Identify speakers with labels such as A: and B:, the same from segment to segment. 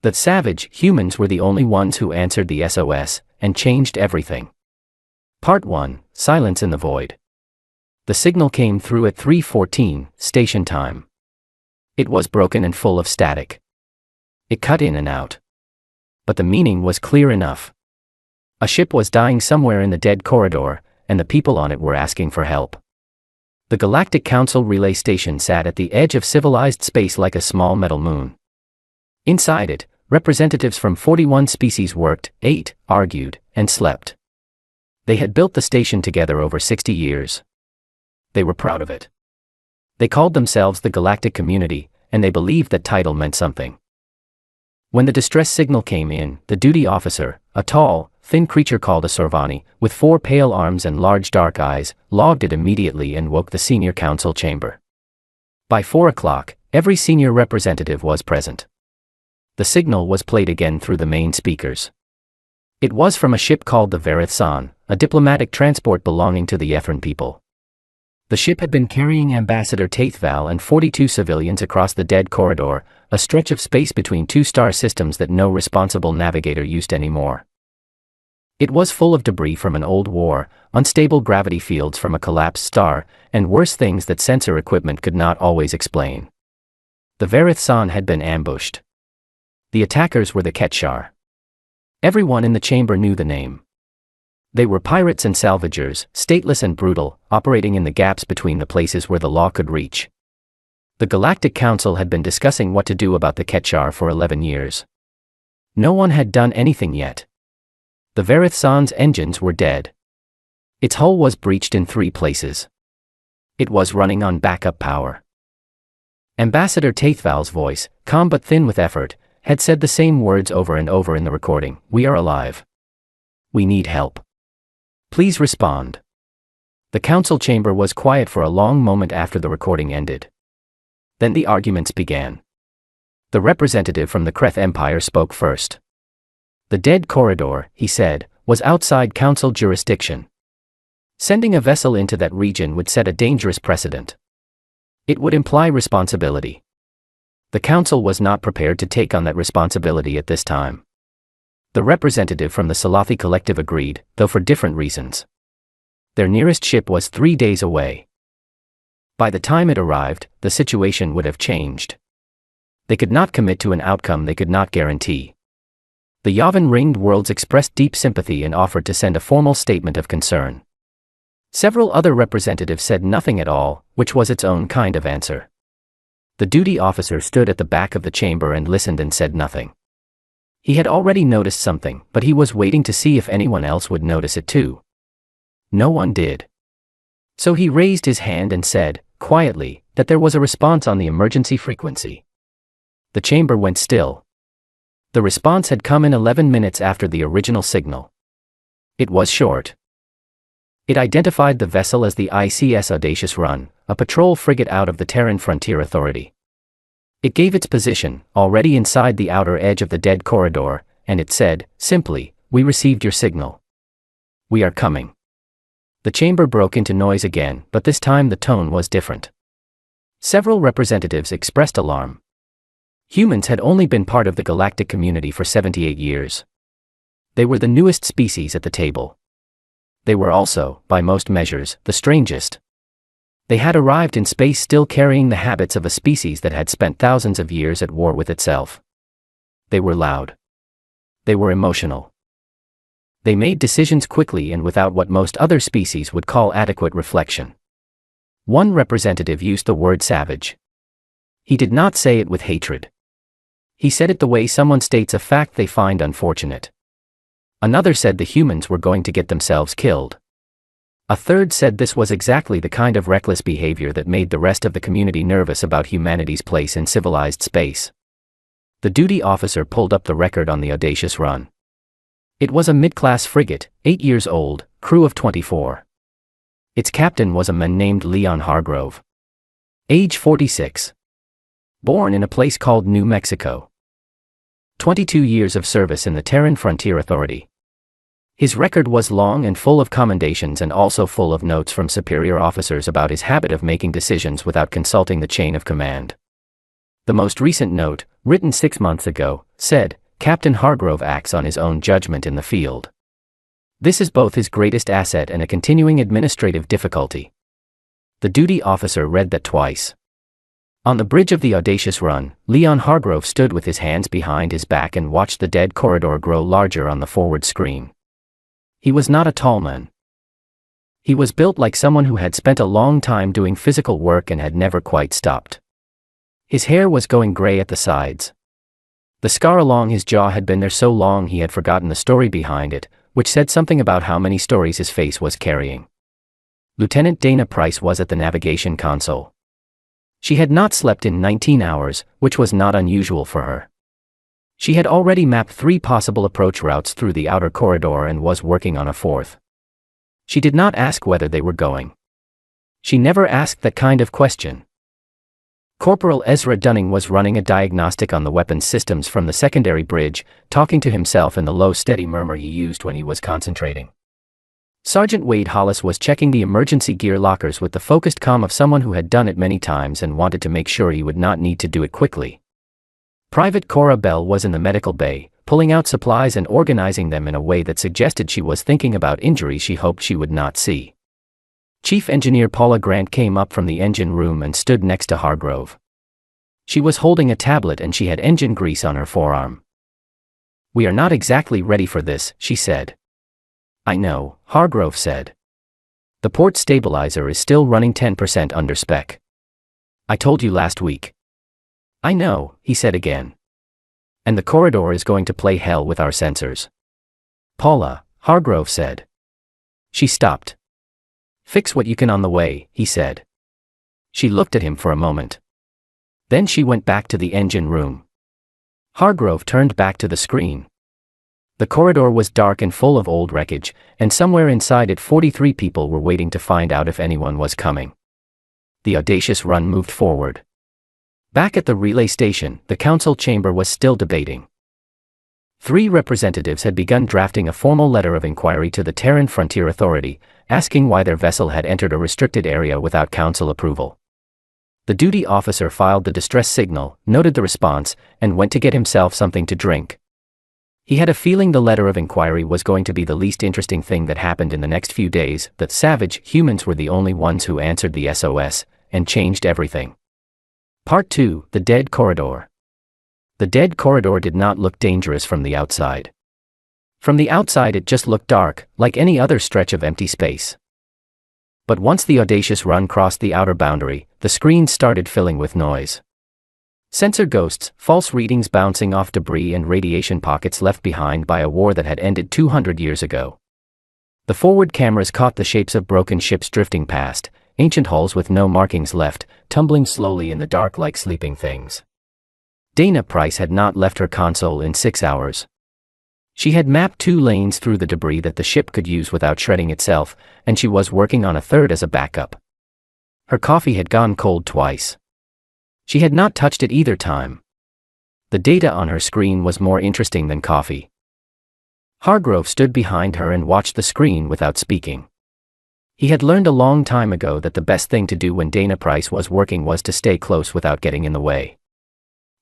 A: The savage humans were the only ones who answered the SOS, and changed everything. Part 1, Silence in the Void. The signal came through at 3:14, station time. It was broken and full of static. It cut in and out. But the meaning was clear enough. A ship was dying somewhere in the dead corridor, and the people on it were asking for help. The Galactic Council relay station sat at the edge of civilized space like a small metal moon. Inside it, representatives from 41 species worked, ate, argued, and slept. They had built the station together over 60 years. They were proud of it. They called themselves the Galactic Community, and they believed that title meant something. When the distress signal came in, the duty officer, a tall, thin creature called a Sorvani, with 4 pale arms and large dark eyes, logged it immediately and woke the senior council chamber. By 4 o'clock, every senior representative was present. The signal was played again through the main speakers. It was from a ship called the Verith San, a diplomatic transport belonging to the Ephron people. The ship had been carrying Ambassador Taithval and 42 civilians across the dead corridor, a stretch of space between 2 star systems that no responsible navigator used anymore. It was full of debris from an old war, unstable gravity fields from a collapsed star, and worse things that sensor equipment could not always explain. The Verith San had been ambushed. The attackers were the Ketchar. Everyone in the chamber knew the name. They were pirates and salvagers, stateless and brutal, operating in the gaps between the places where the law could reach. The Galactic Council had been discussing what to do about the Ketchar for 11 years. No one had done anything yet. The Verith San's engines were dead. Its hull was breached in 3 places. It was running on backup power. Ambassador Taithval's voice, calm but thin with effort, had said the same words over and over in the recording. We are alive. We need help. Please respond. The council chamber was quiet for a long moment after the recording ended. Then the arguments began. The representative from the Kreth Empire spoke first. The dead corridor, he said, was outside council jurisdiction. Sending a vessel into that region would set a dangerous precedent. It would imply responsibility. The council was not prepared to take on that responsibility at this time. The representative from the Salathi collective agreed, though for different reasons. Their nearest ship was 3 days away. By the time it arrived, the situation would have changed. They could not commit to an outcome they could not guarantee. The Yavin-ringed worlds expressed deep sympathy and offered to send a formal statement of concern. Several other representatives said nothing at all, which was its own kind of answer. The duty officer stood at the back of the chamber and listened and said nothing. He had already noticed something, but he was waiting to see if anyone else would notice it too. No one did. So he raised his hand and said, quietly, that there was a response on the emergency frequency. The chamber went still. The response had come in 11 minutes after the original signal. It was short. It identified the vessel as the ICS Audacious Run, a patrol frigate out of the Terran Frontier Authority. It gave its position, already inside the outer edge of the dead corridor, and it said, simply, "We received your signal. We are coming." The chamber broke into noise again, but this time the tone was different. Several representatives expressed alarm. Humans had only been part of the galactic community for 78 years. They were the newest species at the table. They were also, by most measures, the strangest. They had arrived in space still carrying the habits of a species that had spent thousands of years at war with itself. They were loud. They were emotional. They made decisions quickly and without what most other species would call adequate reflection. One representative used the word savage. He did not say it with hatred. He said it the way someone states a fact they find unfortunate. Another said the humans were going to get themselves killed. A third said this was exactly the kind of reckless behavior that made the rest of the community nervous about humanity's place in civilized space. The duty officer pulled up the record on the Audacious Run. It was a mid-class frigate, 8 years old, crew of 24. Its captain was a man named Leon Hargrove. Age 46. Born in a place called New Mexico. 22 years of service in the Terran Frontier Authority. His record was long and full of commendations and also full of notes from superior officers about his habit of making decisions without consulting the chain of command. The most recent note, written 6 months ago, said, Captain Hargrove acts on his own judgment in the field. This is both his greatest asset and a continuing administrative difficulty. The duty officer read that twice. On the bridge of the audacious run, Leon Hargrove stood with his hands behind his back and watched the dead corridor grow larger on the forward screen. He was not a tall man. He was built like someone who had spent a long time doing physical work and had never quite stopped. His hair was going gray at the sides. The scar along his jaw had been there so long he had forgotten the story behind it, which said something about how many stories his face was carrying. Lieutenant Dana Price was at the navigation console. She had not slept in 19 hours, which was not unusual for her. She had already mapped 3 possible approach routes through the outer corridor and was working on a 4th. She did not ask whether they were going. She never asked that kind of question. Corporal Ezra Dunning was running a diagnostic on the weapons systems from the secondary bridge, talking to himself in the low steady murmur he used when he was concentrating. Sergeant Wade Hollis was checking the emergency gear lockers with the focused calm of someone who had done it many times and wanted to make sure he would not need to do it quickly. Private Cora Bell was in the medical bay, pulling out supplies and organizing them in a way that suggested she was thinking about injuries she hoped she would not see. Chief Engineer Paula Grant came up from the engine room and stood next to Hargrove. She was holding a tablet and she had engine grease on her forearm. "We are not exactly ready for this," she said. "I know," Hargrove said. "The port stabilizer is still running 10% under spec. I told you last week." "I know," he said again. "And the corridor is going to play hell with our sensors." "Paula," Hargrove said. She stopped. "Fix what you can on the way," he said. She looked at him for a moment. Then she went back to the engine room. Hargrove turned back to the screen. The corridor was dark and full of old wreckage, and somewhere inside it 43 people were waiting to find out if anyone was coming. The audacious run moved forward. Back at the relay station, the council chamber was still debating. 3 representatives had begun drafting a formal letter of inquiry to the Terran Frontier Authority, asking why their vessel had entered a restricted area without council approval. The duty officer filed the distress signal, noted the response, and went to get himself something to drink. He had a feeling the letter of inquiry was going to be the least interesting thing that happened in the next few days, that savage humans were the only ones who answered the SOS, and changed everything. Part 2, The Dead Corridor. The dead corridor did not look dangerous from the outside. From the outside it just looked dark, like any other stretch of empty space. But once the audacious run crossed the outer boundary, the screen started filling with noise. Sensor ghosts, false readings bouncing off debris and radiation pockets left behind by a war that had ended 200 years ago. The forward cameras caught the shapes of broken ships drifting past, ancient hulls with no markings left, tumbling slowly in the dark like sleeping things. Dana Price had not left her console in 6 hours. She had mapped 2 lanes through the debris that the ship could use without shredding itself, and she was working on a 3rd as a backup. Her coffee had gone cold twice. She had not touched it either time. The data on her screen was more interesting than coffee. Hargrove stood behind her and watched the screen without speaking. He had learned a long time ago that the best thing to do when Dana Price was working was to stay close without getting in the way.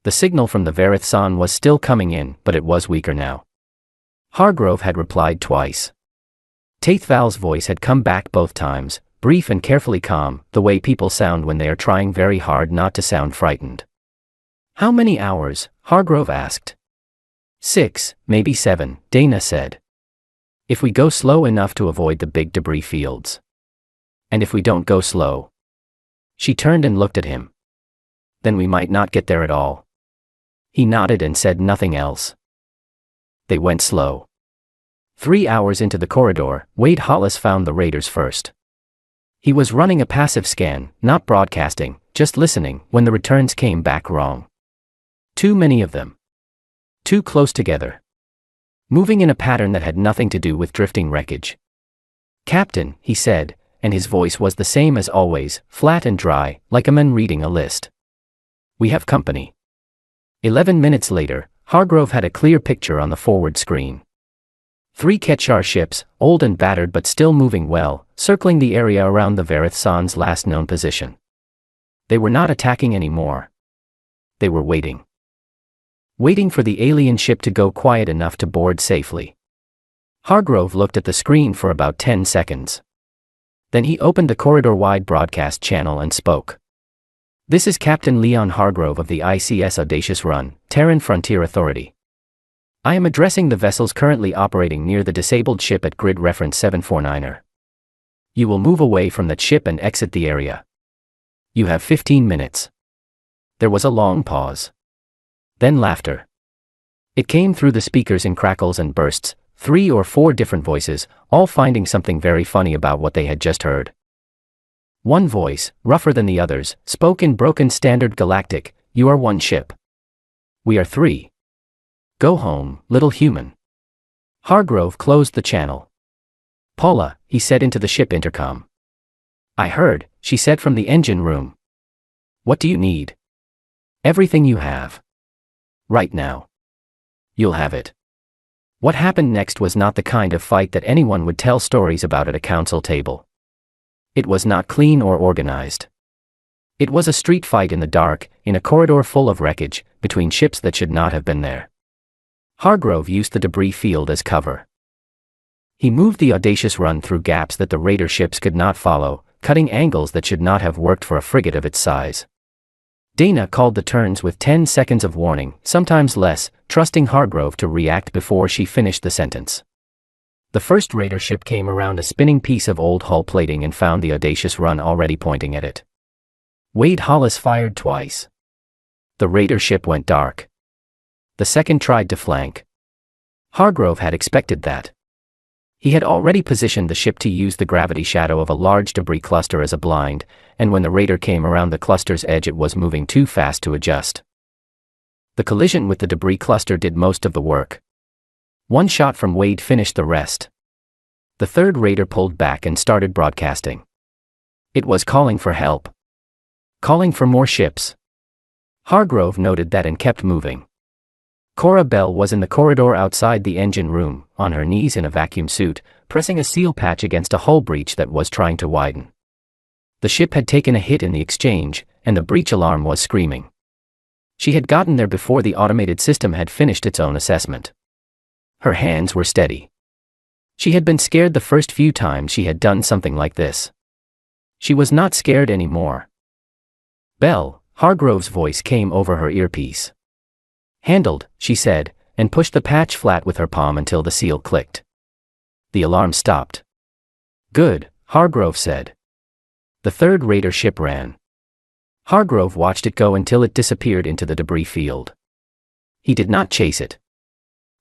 A: The signal from the Verith San was still coming in, but it was weaker now. Hargrove had replied twice. Taithval's voice had come back both times, brief and carefully calm, the way people sound when they are trying very hard not to sound frightened. "How many hours?" Hargrove asked. 6, maybe 7, Dana said. "If we go slow enough to avoid the big debris fields. And if we don't go slow." She turned and looked at him. "Then we might not get there at all." He nodded and said nothing else. They went slow. 3 hours into the corridor, Wade Hollis found the raiders first. He was running a passive scan, not broadcasting, just listening, when the returns came back wrong. Too many of them. Too close together. Moving in a pattern that had nothing to do with drifting wreckage. "Captain," he said, and his voice was the same as always, flat and dry, like a man reading a list. "We have company." 11 minutes later, Hargrove had a clear picture on the forward screen. 3 Ketchar ships, old and battered but still moving well, circling the area around the Verith San's last known position. They were not attacking anymore. They were waiting. Waiting for the alien ship to go quiet enough to board safely. Hargrove looked at the screen for about 10 seconds. Then he opened the corridor-wide broadcast channel and spoke. "This is Captain Leon Hargrove of the ICS Audacious Run, Terran Frontier Authority. I am addressing the vessels currently operating near the disabled ship at grid reference 749er. You will move away from that ship and exit the area. You have 15 minutes. There was a long pause. Then laughter. It came through the speakers in crackles and bursts, 3 or 4 different voices, all finding something very funny about what they had just heard. One voice, rougher than the others, spoke in broken Standard Galactic, "You are one ship. We are 3. Go home, little human." Hargrove closed the channel. "Paula," he said into the ship intercom. "I heard," she said from the engine room. "What do you need?" "Everything you have. Right now. You'll have it." What happened next was not the kind of fight that anyone would tell stories about at a council table. It was not clean or organized. It was a street fight in the dark, in a corridor full of wreckage, between ships that should not have been there. Hargrove used the debris field as cover. He moved the Audacious Run through gaps that the raider ships could not follow, cutting angles that should not have worked for a frigate of its size. Dana called the turns with 10 seconds of warning, sometimes less, trusting Hargrove to react before she finished the sentence. The first raider ship came around a spinning piece of old hull plating and found the Audacious Run already pointing at it. Wade Hollis fired twice. The raider ship went dark. The second tried to flank. Hargrove had expected that. He had already positioned the ship to use the gravity shadow of a large debris cluster as a blind, and when the raider came around the cluster's edge it was moving too fast to adjust. The collision with the debris cluster did most of the work. One shot from Wade finished the rest. The third raider pulled back and started broadcasting. It was calling for help. Calling for more ships. Hargrove noted that and kept moving. Cora Bell was in the corridor outside the engine room, on her knees in a vacuum suit, pressing a seal patch against a hull breach that was trying to widen. The ship had taken a hit in the exchange, and the breach alarm was screaming. She had gotten there before the automated system had finished its own assessment. Her hands were steady. She had been scared the first few times she had done something like this. She was not scared anymore. "Bell," Hargrove's voice came over her earpiece. "Handled," she said, and pushed the patch flat with her palm until the seal clicked. The alarm stopped. "Good," Hargrove said. The third raider ship ran. Hargrove watched it go until it disappeared into the debris field. He did not chase it.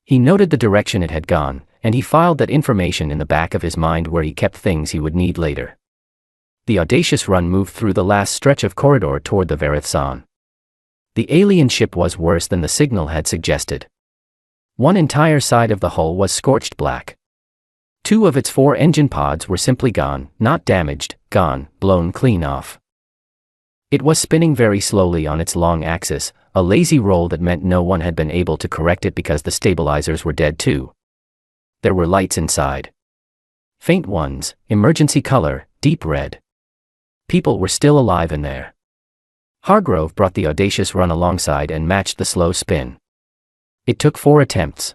A: He noted the direction it had gone, and he filed that information in the back of his mind where he kept things he would need later. The Audacious Run moved through the last stretch of corridor toward the Verithson. The alien ship was worse than the signal had suggested. One entire side of the hull was scorched black. 2 of its 4 engine pods were simply gone, not damaged, gone, blown clean off. It was spinning very slowly on its long axis, a lazy roll that meant no one had been able to correct it because the stabilizers were dead too. There were lights inside. Faint ones, emergency color, deep red. People were still alive in there. Hargrove brought the Audacious Run alongside and matched the slow spin. It took 4 attempts.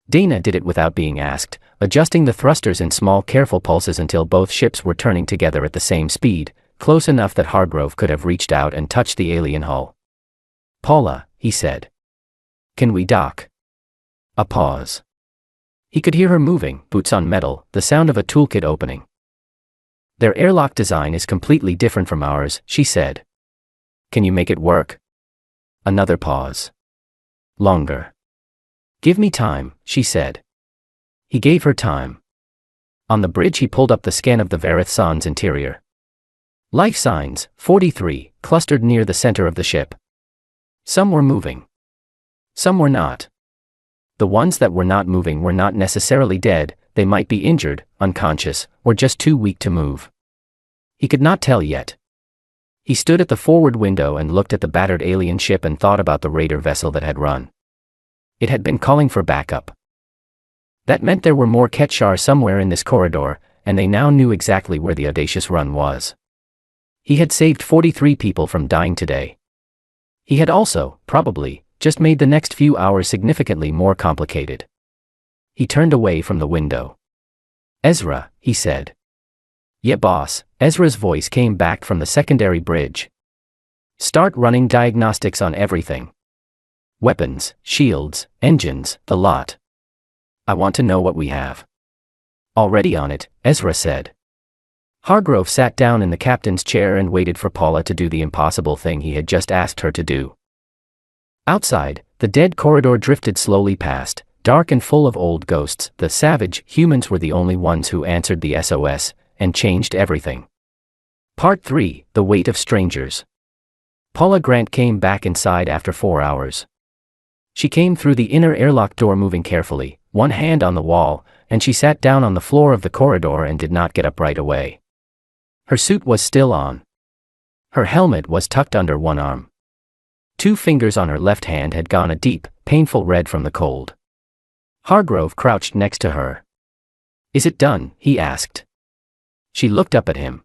A: Dana did it without being asked, adjusting the thrusters in small careful pulses until both ships were turning together at the same speed, close enough that Hargrove could have reached out and touched the alien hull. "Paula," he said. "Can we dock?" A pause. He could hear her moving, boots on metal, the sound of a toolkit opening. "Their airlock design is completely different from ours," she said. "Can you make it work?" Another pause. Longer. "Give me time," she said. He gave her time. On the bridge he pulled up the scan of the Verithson's interior. Life signs, 43, clustered near the center of the ship. Some were moving. Some were not. The ones that were not moving were not necessarily dead, they might be injured, unconscious, or just too weak to move. He could not tell yet. He stood at the forward window and looked at the battered alien ship and thought about the raider vessel that had run. It had been calling for backup. That meant there were more Ketchar somewhere in this corridor, and they now knew exactly where the Audacious Run was. He had saved 43 people from dying today. He had also, probably, just made the next few hours significantly more complicated. He turned away from the window. "Ezra," he said. "Yeah, boss." Ezra's voice came back from the secondary bridge. "Start running diagnostics on everything. Weapons, shields, engines, the lot. I want to know what we have." "Already on it," Ezra said. Hargrove sat down in the captain's chair and waited for Paula to do the impossible thing he had just asked her to do. Outside, the dead corridor drifted slowly past, dark and full of old ghosts. The savage humans were the only ones who answered the SOS, and changed everything. Part 3, The Weight of Strangers. Paula Grant came back inside after 4 hours. She came through the inner airlock door moving carefully, one hand on the wall, and she sat down on the floor of the corridor and did not get up right away. Her suit was still on. Her helmet was tucked under one arm. 2 fingers on her left hand had gone a deep, painful red from the cold. Hargrove crouched next to her. "Is it done?" he asked. She looked up at him.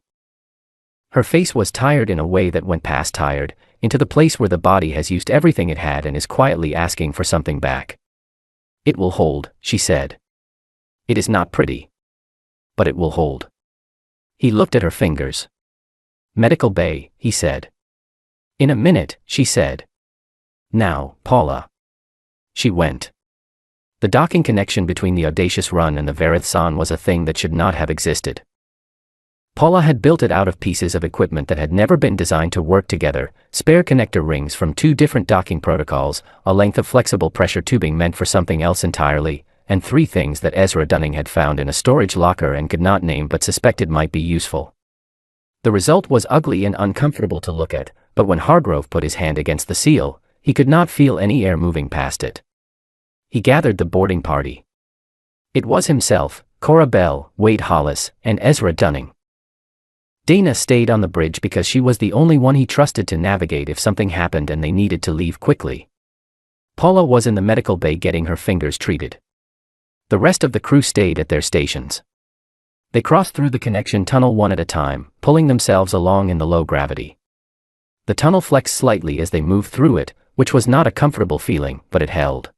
A: Her face was tired in a way that went past tired, into the place where the body has used everything it had and is quietly asking for something back. "It will hold," she said. "It is not pretty. But it will hold." He looked at her fingers. "Medical bay," he said. "In a minute," she said. "Now, Paula." She went. The docking connection between the Audacious Run and the Verithsan was a thing that should not have existed. Paula had built it out of pieces of equipment that had never been designed to work together: spare connector rings from 2 different docking protocols, a length of flexible pressure tubing meant for something else entirely, and 3 things that Ezra Dunning had found in a storage locker and could not name but suspected might be useful. The result was ugly and uncomfortable to look at, but when Hargrove put his hand against the seal, he could not feel any air moving past it. He gathered the boarding party. It was himself, Cora Bell, Wade Hollis, and Ezra Dunning. Dana stayed on the bridge because she was the only one he trusted to navigate if something happened and they needed to leave quickly. Paula was in the medical bay getting her fingers treated. The rest of the crew stayed at their stations. They crossed through the connection tunnel one at a time, pulling themselves along in the low gravity. The tunnel flexed slightly as they moved through it, which was not a comfortable feeling, but it held.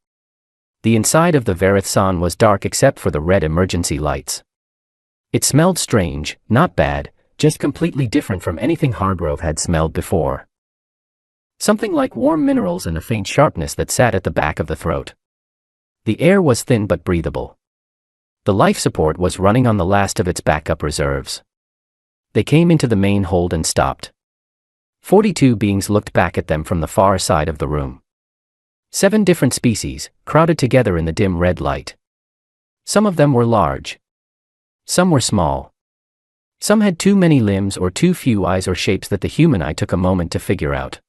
A: The inside of the Verithsan was dark except for the red emergency lights. It smelled strange, not bad, just completely different from anything Hargrove had smelled before. Something like warm minerals and a faint sharpness that sat at the back of the throat. The air was thin but breathable. The life support was running on the last of its backup reserves. They came into the main hold and stopped. 42 beings looked back at them from the far side of the room. 7 different species, crowded together in the dim red light. Some of them were large. Some were small. Some had too many limbs or too few eyes or shapes that the human eye took a moment to figure out.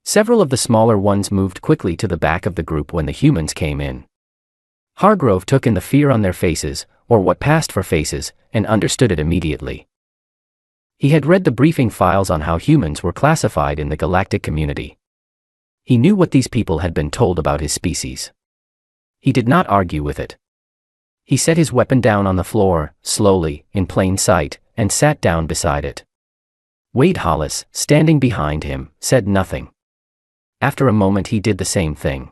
A: Several of the smaller ones moved quickly to the back of the group when the humans came in. Hargrove took in the fear on their faces, or what passed for faces, and understood it immediately. He had read the briefing files on how humans were classified in the galactic community. He knew what these people had been told about his species. He did not argue with it. He set his weapon down on the floor, slowly, in plain sight, and sat down beside it. Wade Hollis, standing behind him, said nothing. After a moment he did the same thing.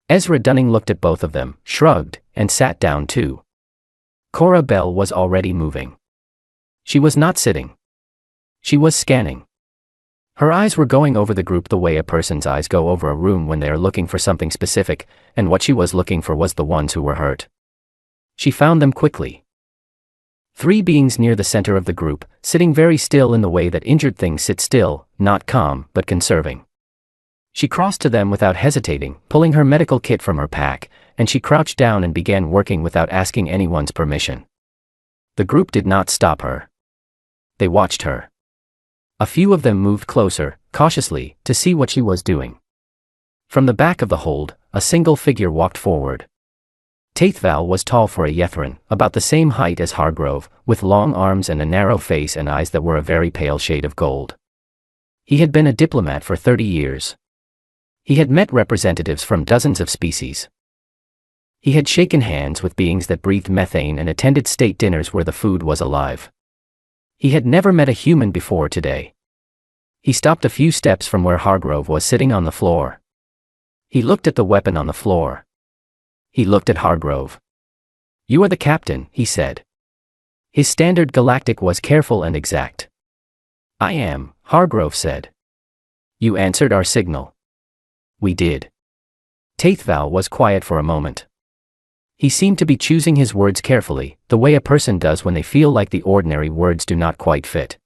A: Ezra Dunning looked at both of them, shrugged, and sat down too. Cora Bell was already moving. She was not sitting. She was scanning. Her eyes were going over the group the way a person's eyes go over a room when they are looking for something specific, and what she was looking for was the ones who were hurt. She found them quickly. 3 beings near the center of the group, sitting very still in the way that injured things sit still, not calm, but conserving. She crossed to them without hesitating, pulling her medical kit from her pack, and she crouched down and began working without asking anyone's permission. The group did not stop her. They watched her. A few of them moved closer, cautiously, to see what she was doing. From the back of the hold, a single figure walked forward. Taithval was tall for a Yethran, about the same height as Hargrove, with long arms and a narrow face and eyes that were a very pale shade of gold. He had been a diplomat for 30 years. He had met representatives from dozens of species. He had shaken hands with beings that breathed methane and attended state dinners where the food was alive. He had never met a human before today. He stopped a few steps from where Hargrove was sitting on the floor. He looked at the weapon on the floor. He looked at Hargrove. "You are the captain," he said. His standard galactic was careful and exact. "I am," Hargrove said. "You answered our signal." "We did." Taithval was quiet for a moment. He seemed to be choosing his words carefully, the way a person does when they feel like the ordinary words do not quite fit.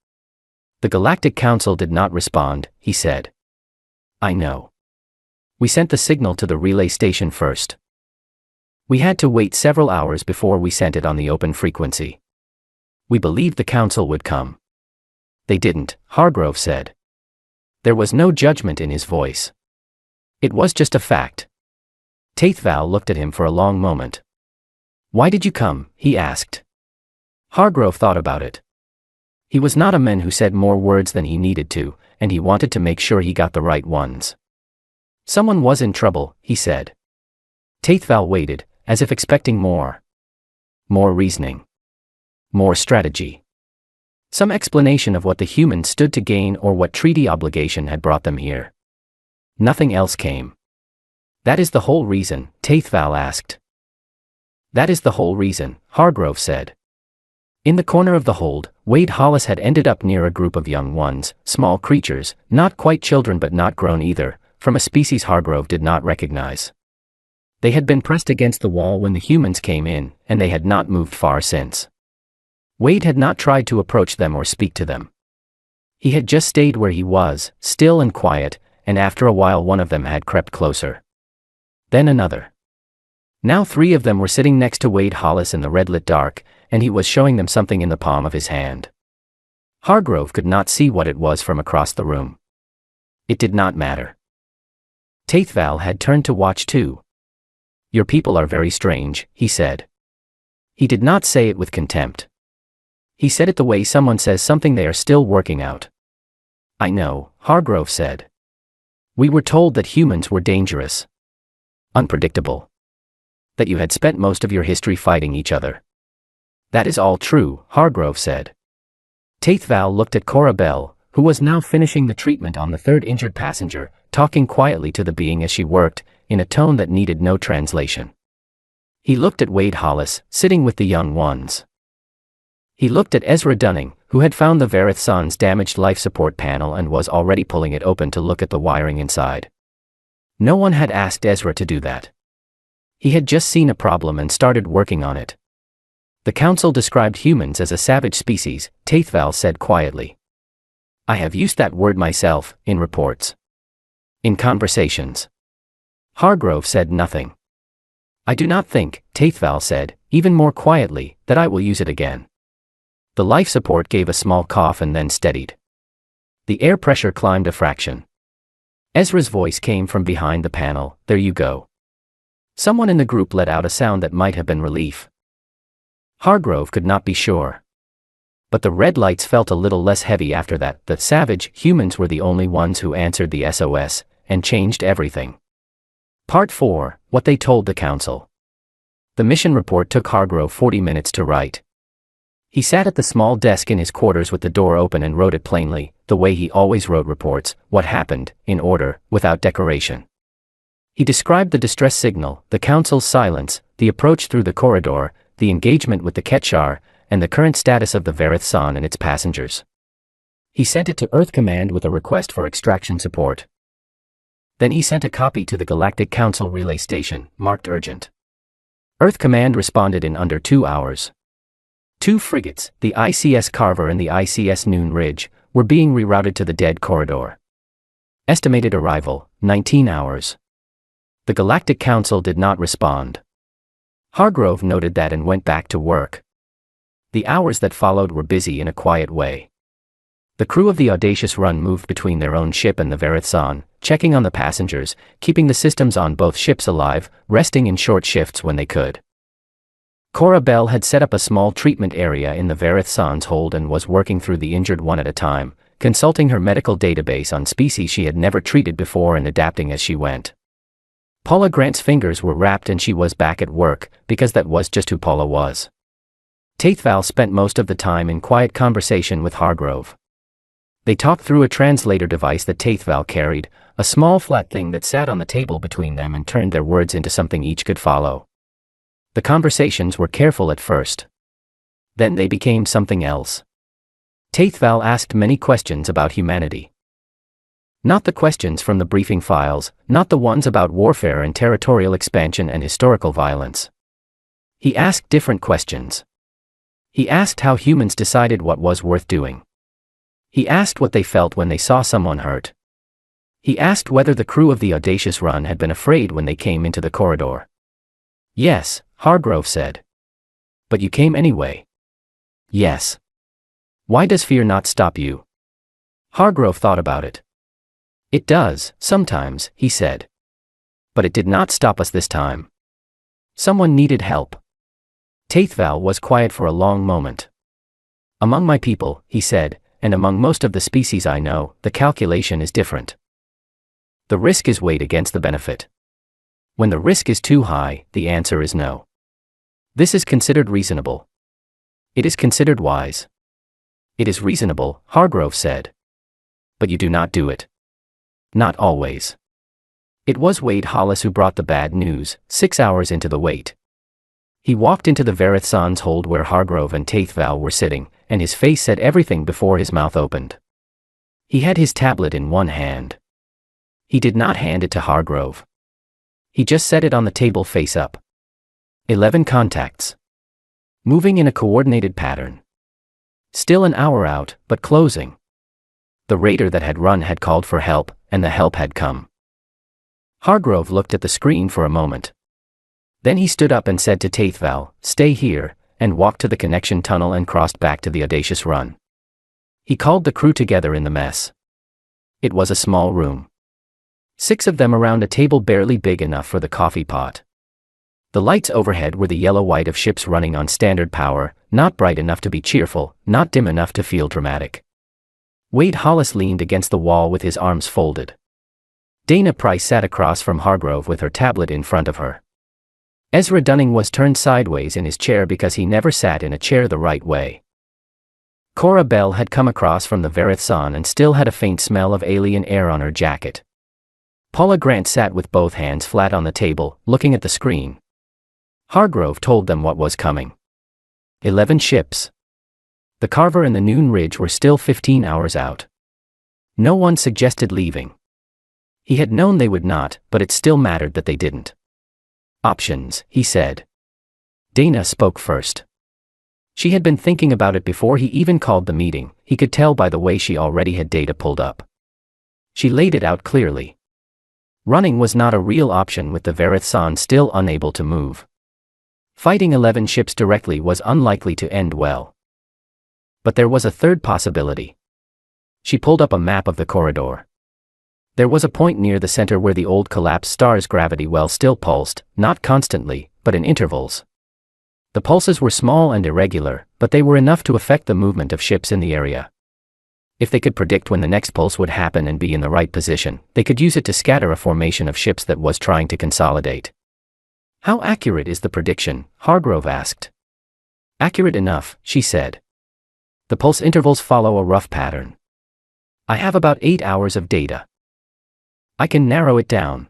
A: "The Galactic Council did not respond," he said. "I know. We sent the signal to the relay station first. We had to wait several hours before we sent it on the open frequency. We believed the Council would come." "They didn't," Hargrove said. There was no judgment in his voice. It was just a fact. Taithval looked at him for a long moment. "Why did you come?" he asked. Hargrove thought about it. He was not a man who said more words than he needed to, and he wanted to make sure he got the right ones. "Someone was in trouble," he said. Taithval waited, as if expecting more. More reasoning. More strategy. Some explanation of what the humans stood to gain or what treaty obligation had brought them here. Nothing else came. "That is the whole reason?" Taithval asked. "That is the whole reason," Hargrove said. In the corner of the hold, Wade Hollis had ended up near a group of young ones, small creatures, not quite children but not grown either, from a species Hargrove did not recognize. They had been pressed against the wall when the humans came in, and they had not moved far since. Wade had not tried to approach them or speak to them. He had just stayed where he was, still and quiet, and after a while one of them had crept closer. Then another. Now 3 of them were sitting next to Wade Hollis in the red-lit dark, and he was showing them something in the palm of his hand. Hargrove could not see what it was from across the room. It did not matter. Taithval had turned to watch too. "Your people are very strange," he said. He did not say it with contempt. He said it the way someone says something they are still working out. "I know," Hargrove said. "We were told that humans were dangerous. Unpredictable. That you had spent most of your history fighting each other." "That is all true," Hargrove said. Taithval looked at Cora Bell, who was now finishing the treatment on the 3rd injured passenger, talking quietly to the being as she worked, in a tone that needed no translation. He looked at Wade Hollis, sitting with the young ones. He looked at Ezra Dunning, who had found the Varith San's damaged life support panel and was already pulling it open to look at the wiring inside. No one had asked Ezra to do that. He had just seen a problem and started working on it. "The Council described humans as a savage species," Taithval said quietly. "I have used that word myself, in reports. In conversations." Hargrove said nothing. "I do not think," Taithval said, even more quietly, "that I will use it again." The life support gave a small cough and then steadied. The air pressure climbed a fraction. Ezra's voice came from behind the panel, "There you go." Someone in the group let out a sound that might have been relief. Hargrove could not be sure. But the red lights felt a little less heavy after that. The savage humans were the only ones who answered the SOS, and changed everything. Part 4, What They Told the Council. The mission report took Hargrove 40 minutes to write. He sat at the small desk in his quarters with the door open and wrote it plainly, the way he always wrote reports, what happened, in order, without decoration. He described the distress signal, the Council's silence, the approach through the corridor, the engagement with the Ketchar, and the current status of the Varith San and its passengers. He sent it to Earth Command with a request for extraction support. Then he sent a copy to the Galactic Council relay station, marked urgent. Earth Command responded in under 2 hours. 2 frigates, the ICS Carver and the ICS Noon Ridge, were being rerouted to the dead corridor. Estimated arrival, 19 hours. The Galactic Council did not respond. Hargrove noted that and went back to work. The hours that followed were busy in a quiet way. The crew of the Audacious Run moved between their own ship and the Varith San, checking on the passengers, keeping the systems on both ships alive, resting in short shifts when they could. Cora Bell had set up a small treatment area in the Varith San's hold and was working through the injured one at a time, consulting her medical database on species she had never treated before and adapting as she went. Paula Grant's fingers were wrapped and she was back at work, because that was just who Paula was. Taithval spent most of the time in quiet conversation with Hargrove. They talked through a translator device that Taithval carried, a small flat thing that sat on the table between them and turned their words into something each could follow. The conversations were careful at first. Then they became something else. Taithval asked many questions about humanity. Not the questions from the briefing files, not the ones about warfare and territorial expansion and historical violence. He asked different questions. He asked how humans decided what was worth doing. He asked what they felt when they saw someone hurt. He asked whether the crew of the audacious run had been afraid when they came into the corridor. Yes, Hargrove said. But you came anyway. Yes. Why does fear not stop you? Hargrove thought about it. It does, sometimes, he said. But it did not stop us this time. Someone needed help. Taithval was quiet for a long moment. Among my people, he said, and among most of the species I know, the calculation is different. The risk is weighed against the benefit. When the risk is too high, the answer is no. This is considered reasonable. It is considered wise. It is reasonable, Hargrove said. But you do not do it. Not always. It was Wade Hollis who brought the bad news, 6 hours into the wait. He walked into the Verithsan's hold where Hargrove and Taithval were sitting, and his face said everything before his mouth opened. He had his tablet in one hand. He did not hand it to Hargrove. He just set it on the table face up. 11 contacts. Moving in a coordinated pattern. Still an hour out, but closing. The raider that had run had called for help, and the help had come. Hargrove looked at the screen for a moment. Then he stood up and said to Taithval, "Stay here," and walked to the connection tunnel and crossed back to the audacious run. He called the crew together in the mess. It was a small room. 6 of them around a table barely big enough for the coffee pot. The lights overhead were the yellow-white of ships running on standard power, not bright enough to be cheerful, not dim enough to feel dramatic. Wade Hollis leaned against the wall with his arms folded. Dana Price sat across from Hargrove with her tablet in front of her. Ezra Dunning was turned sideways in his chair because he never sat in a chair the right way. Cora Bell had come across from the Verithsan and still had a faint smell of alien air on her jacket. Paula Grant sat with both hands flat on the table, looking at the screen. Hargrove told them what was coming. 11 ships. The Carver and the Noon Ridge were still 15 hours out. No one suggested leaving. He had known they would not, but it still mattered that they didn't. Options, he said. Dana spoke first. She had been thinking about it before he even called the meeting, he could tell by the way she already had data pulled up. She laid it out clearly. Running was not a real option with the Verithsan still unable to move. Fighting 11 ships directly was unlikely to end well. But there was a third possibility. She pulled up a map of the corridor. There was a point near the center where the old collapsed star's gravity well still pulsed, not constantly, but in intervals. The pulses were small and irregular, but they were enough to affect the movement of ships in the area. If they could predict when the next pulse would happen and be in the right position, they could use it to scatter a formation of ships that was trying to consolidate. How accurate is the prediction? Hargrove asked. Accurate enough, she said. The pulse intervals follow a rough pattern. I have about 8 hours of data. I can narrow it down.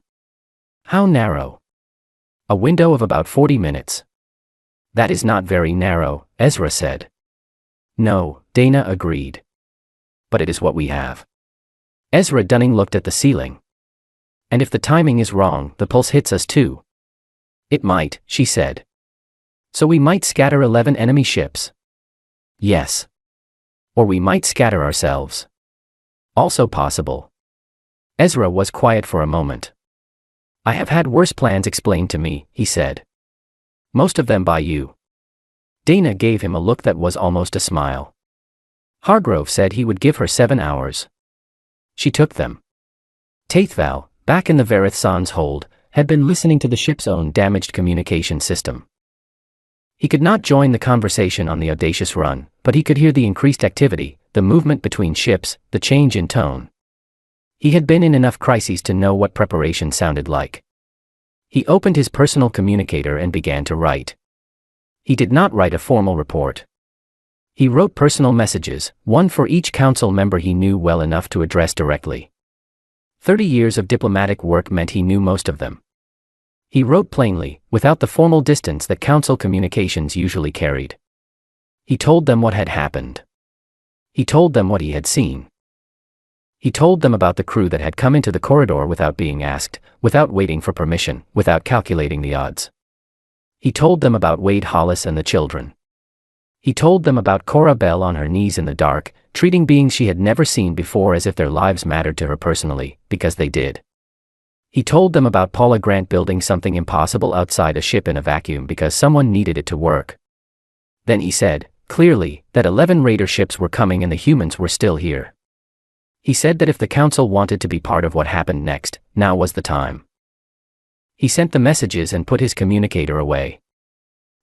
A: How narrow? A window of about 40 minutes. That is not very narrow, Ezra said. No, Dana agreed. But it is what we have. Ezra Dunning looked at the ceiling. And if the timing is wrong, the pulse hits us too. It might, she said. So we might scatter 11 enemy ships. Yes. Or we might scatter ourselves. Also possible. Ezra was quiet for a moment. I have had worse plans explained to me, he said. Most of them by you. Dana gave him a look that was almost a smile. Hargrove said he would give her 7 hours. She took them. Taithval, back in the Verithsan's hold, had been listening to the ship's own damaged communication system. He could not join the conversation on the audacious run, but he could hear the increased activity, the movement between ships, the change in tone. He had been in enough crises to know what preparation sounded like. He opened his personal communicator and began to write. He did not write a formal report. He wrote personal messages, one for each council member he knew well enough to address directly. 30 years of diplomatic work meant he knew most of them. He wrote plainly, without the formal distance that council communications usually carried. He told them what had happened. He told them what he had seen. He told them about the crew that had come into the corridor without being asked, without waiting for permission, without calculating the odds. He told them about Wade Hollis and the children. He told them about Cora Bell on her knees in the dark, treating beings she had never seen before as if their lives mattered to her personally, because they did. He told them about Paula Grant building something impossible outside a ship in a vacuum because someone needed it to work. Then he said, clearly, that 11 Raider ships were coming and the humans were still here. He said that if the council wanted to be part of what happened next, now was the time. He sent the messages and put his communicator away.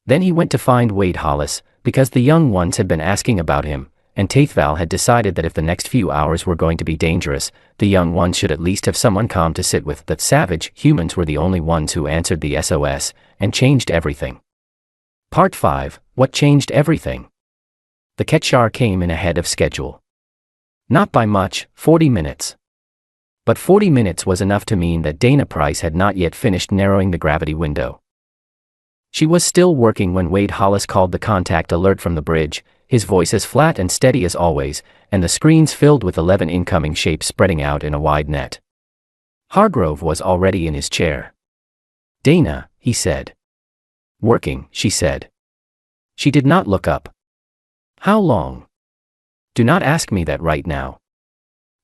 A: Then he went to find Wade Hollis, because the young ones had been asking about him, and Taithval had decided that if the next few hours were going to be dangerous, the young ones should at least have someone calm to sit with. That savage humans were the only ones who answered the SOS, and changed everything. Part 5, What Changed Everything? The Ketchar came in ahead of schedule. Not by much, 40 minutes. But 40 minutes was enough to mean that Dana Price had not yet finished narrowing the gravity window. She was still working when Wade Hollis called the contact alert from the bridge, his voice as flat and steady as always, and the screens filled with 11 incoming shapes spreading out in a wide net. Hargrove was already in his chair. "Dana," he said. "Working," she said. She did not look up. "How long?" "Do not ask me that right now."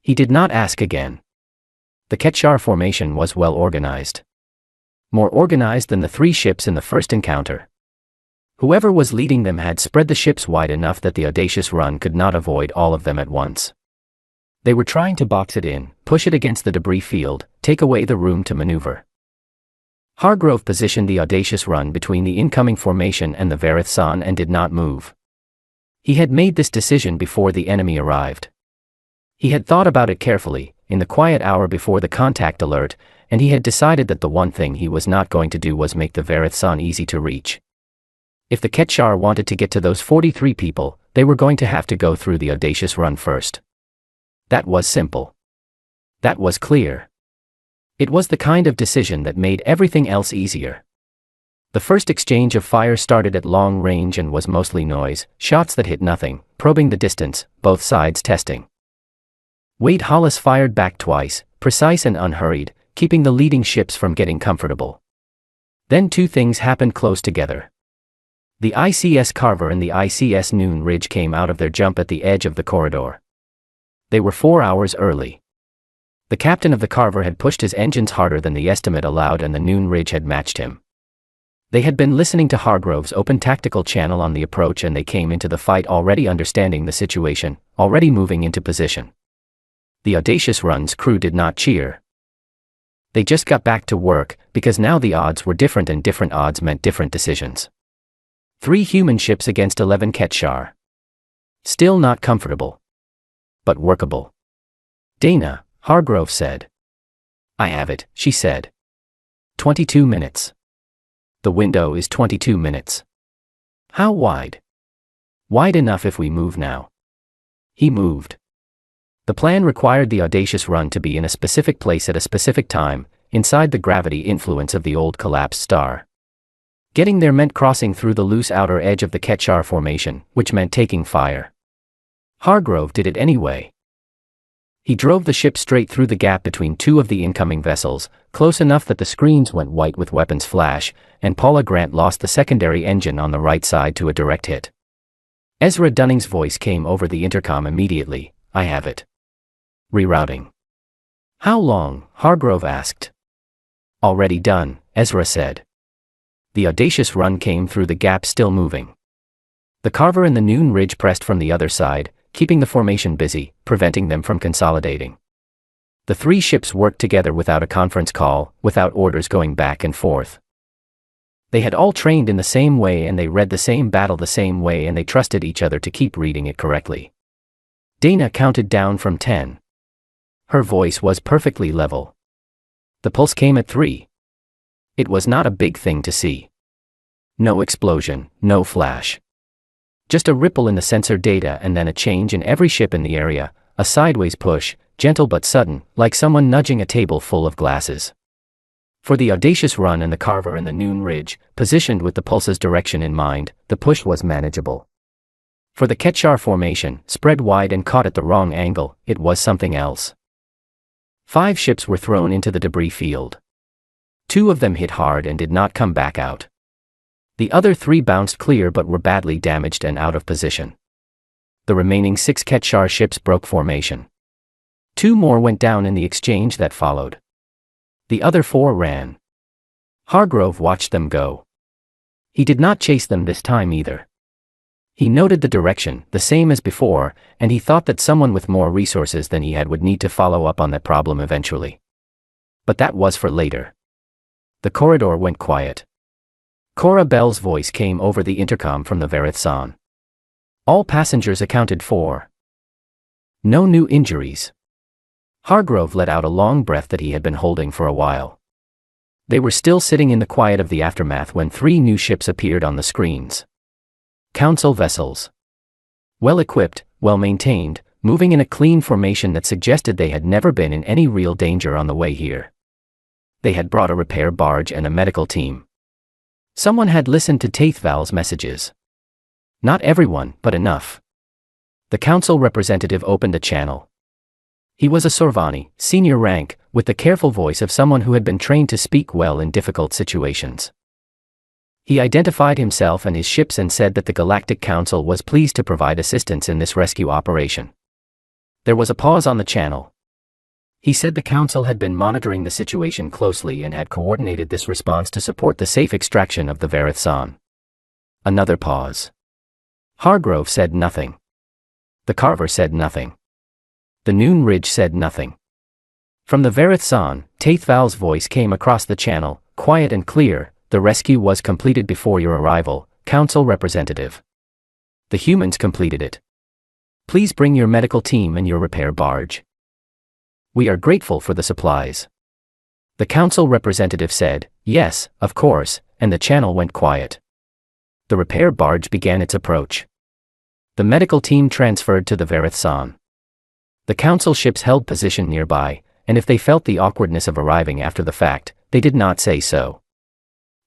A: He did not ask again. The Ketchar formation was well organized. More organized than the 3 ships in the first encounter. Whoever was leading them had spread the ships wide enough that the audacious run could not avoid all of them at once. They were trying to box it in, push it against the debris field, take away the room to maneuver. Hargrove positioned the audacious run between the incoming formation and the Varith San and did not move. He had made this decision before the enemy arrived. He had thought about it carefully, in the quiet hour before the contact alert, and he had decided that the one thing he was not going to do was make the Varith San easy to reach. If the Ketchar wanted to get to those 43 people, they were going to have to go through the audacious run first. That was simple. That was clear. It was the kind of decision that made everything else easier. The first exchange of fire started at long range and was mostly noise, shots that hit nothing, probing the distance, both sides testing. Wade Hollis fired back twice, precise and unhurried, keeping the leading ships from getting comfortable. Then 2 things happened close together. The ICS Carver and the ICS Noon Ridge came out of their jump at the edge of the corridor. They were 4 hours early. The captain of the Carver had pushed his engines harder than the estimate allowed and the Noon Ridge had matched him. They had been listening to Hargrove's open tactical channel on the approach and they came into the fight already understanding the situation, already moving into position. The audacious run's crew did not cheer. They just got back to work, because now the odds were different and different odds meant different decisions. 3 human ships against 11 Ketchar. Still not comfortable. But workable. "Dana," Hargrove said. "I have it," she said. 22 minutes. The window is 22 minutes. How wide? Wide enough if we move now. He moved. The plan required the audacious run to be in a specific place at a specific time, inside the gravity influence of the old collapsed star. Getting there meant crossing through the loose outer edge of the Ketchar formation, which meant taking fire. Hargrove did it anyway. He drove the ship straight through the gap between 2 of the incoming vessels, close enough that the screens went white with weapons flash, and Paula Grant lost the secondary engine on the right side to a direct hit. Ezra Dunning's voice came over the intercom immediately, "I have it." Rerouting. "How long?" Hargrove asked. "Already done," Ezra said. The audacious run came through the gap still moving. The Carver and the Noon Ridge pressed from the other side, keeping the formation busy, preventing them from consolidating. The 3 ships worked together without a conference call, without orders going back and forth. They had all trained in the same way and they read the same battle the same way and they trusted each other to keep reading it correctly. Dana counted down from 10. Her voice was perfectly level. The pulse came at 3. It was not a big thing to see. No explosion, no flash. Just a ripple in the sensor data and then a change in every ship in the area, a sideways push, gentle but sudden, like someone nudging a table full of glasses. For the audacious run and the Carver and the Noon Ridge, positioned with the pulse's direction in mind, the push was manageable. For the Ketchar formation, spread wide and caught at the wrong angle, it was something else. 5 ships were thrown into the debris field. 2 of them hit hard and did not come back out. The other 3 bounced clear but were badly damaged and out of position. The remaining 6 Ketchar ships broke formation. 2 more went down in the exchange that followed. The other 4 ran. Hargrove watched them go. He did not chase them this time either. He noted the direction, the same as before, and he thought that someone with more resources than he had would need to follow up on that problem eventually. But that was for later. The corridor went quiet. Cora Bell's voice came over the intercom from the Verithson. All passengers accounted for. No new injuries. Hargrove let out a long breath that he had been holding for a while. They were still sitting in the quiet of the aftermath when 3 new ships appeared on the screens. Council vessels. Well-equipped, well-maintained, moving in a clean formation that suggested they had never been in any real danger on the way here. They had brought a repair barge and a medical team. Someone had listened to Taithval's messages. Not everyone, but enough. The council representative opened a channel. He was a Sorvani, senior rank, with the careful voice of someone who had been trained to speak well in difficult situations. He identified himself and his ships and said that the Galactic Council was pleased to provide assistance in this rescue operation. There was a pause on the channel. He said the Council had been monitoring the situation closely and had coordinated this response to support the safe extraction of the Verithson. Another pause. Hargrove said nothing. The Carver said nothing. The Noon Ridge said nothing. From the Verithson, Taithval's voice came across the channel, quiet and clear. The rescue was completed before your arrival, Council representative. The humans completed it. Please bring your medical team and your repair barge. We are grateful for the supplies. The Council representative said, yes, of course, and the channel went quiet. The repair barge began its approach. The medical team transferred to the Verithson. The Council ships held position nearby, and if they felt the awkwardness of arriving after the fact, they did not say so.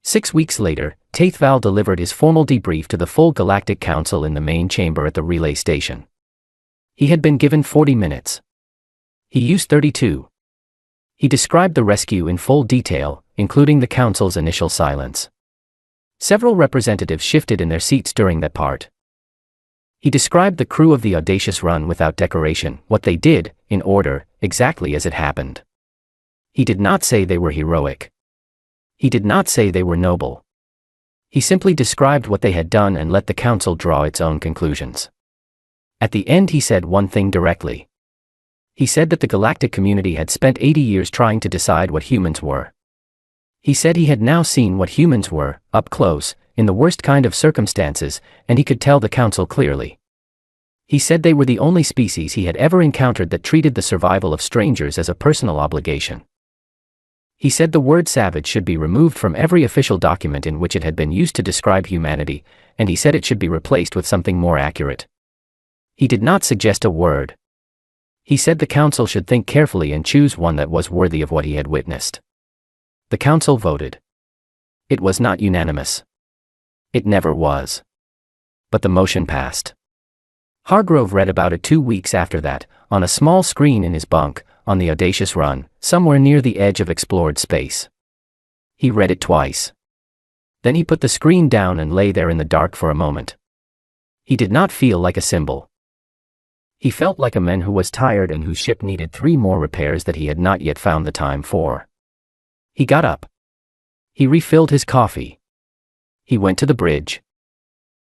A: 6 weeks later, Taithval delivered his formal debrief to the full Galactic Council in the main chamber at the relay station. He had been given 40 minutes. He used 32. He described the rescue in full detail, including the Council's initial silence. Several representatives shifted in their seats during that part. He described the crew of the audacious run without decoration, what they did, in order, exactly as it happened. He did not say they were heroic. He did not say they were noble. He simply described what they had done and let the Council draw its own conclusions. At the end he said one thing directly. He said that the galactic community had spent 80 years trying to decide what humans were. He said he had now seen what humans were, up close, in the worst kind of circumstances, and he could tell the Council clearly. He said they were the only species he had ever encountered that treated the survival of strangers as a personal obligation. He said the word savage should be removed from every official document in which it had been used to describe humanity, and he said it should be replaced with something more accurate. He did not suggest a word. He said the Council should think carefully and choose one that was worthy of what he had witnessed. The Council voted. It was not unanimous. It never was. But the motion passed. Hargrove read about it 2 weeks after that, on a small screen in his bunk, on the audacious run, somewhere near the edge of explored space. He read it twice. Then he put the screen down and lay there in the dark for a moment. He did not feel like a symbol. He felt like a man who was tired and whose ship needed 3 more repairs that he had not yet found the time for. He got up. He refilled his coffee. He went to the bridge.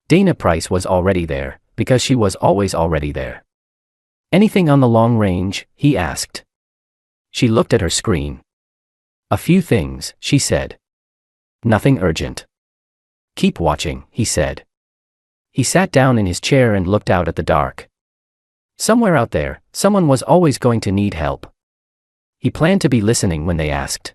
A: Dana Price was already there, because she was always already there. Anything on the long range? He asked. She looked at her screen. A few things, she said. Nothing urgent. Keep watching, he said. He sat down in his chair and looked out at the dark. Somewhere out there, someone was always going to need help. He planned to be listening when they asked.